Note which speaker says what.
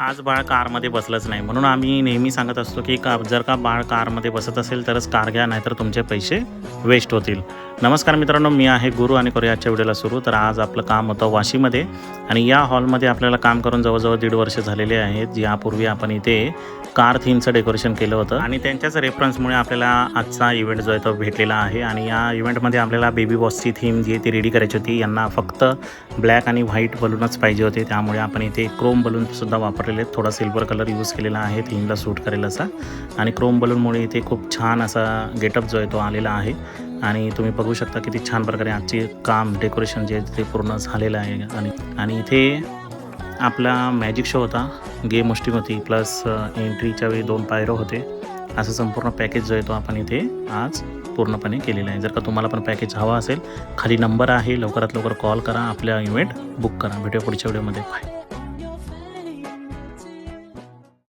Speaker 1: आज बाळ कारमध्ये बसलंच नाही, म्हणून आम्ही नेहमी सांगत असतो की जर का बाळ कारमध्ये बसत असेल तरच कार घ्या, नाहीतर तुमचे पैसे वेस्ट होतील. नमस्कार मित्रांनो, मी आहे गुरु आणि करूया आजच्या व्हिडिओला सुरू. तर आज आपलं काम होतं वाशीमध्ये आणि या हॉलमध्ये आपल्याला काम करून जवळजवळ 1.5 वर्ष झालेले आहेत. यापूर्वी आपण इथे कार थीमचं डेकोरेशन केलं होतं आणि त्यांच्याच रेफरन्समुळे आपल्याला आजचा इव्हेंट जो आहे तो भेटलेला आहे. आणि या इव्हेंटमध्ये आपल्याला बेबी बॉसची थीम जी आहे ती रेडी करायची होती. यांना फक्त ब्लॅक आणि व्हाईट बलूनच पाहिजे होते, त्यामुळे आपण इथे क्रोम बलूनसुद्धा वापरलेले आहेत. थोडा सिल्वर कलर यूज केलेला आहे थीमला सूट करेल असा, आणि क्रोम बलूनमुळे इथे खूप छान असा गेटअप जो आहे तो आलेला आहे. आणि तुम्ही बघू शकता किती छान प्रकारे आजचे काम डेकोरेशन जे आहे ते पूर्ण झालेलं आहे. आणि इथे आपला मॅजिक शो होता, गेम होस्टिंग होती, प्लस एंट्रीच्या वेळी 2 पायरो होते. असं संपूर्ण पॅकेज जो आहे तो आपण इथे आज पूर्णपणे केलेला आहे. जर का तुम्हाला पण पॅकेज हवा असेल, खाली नंबर आहे, लवकरात लवकर कॉल करा, आपल्या इव्हेंट बुक करा. भेटूया पुढच्या व्हिडिओमध्ये. बाय.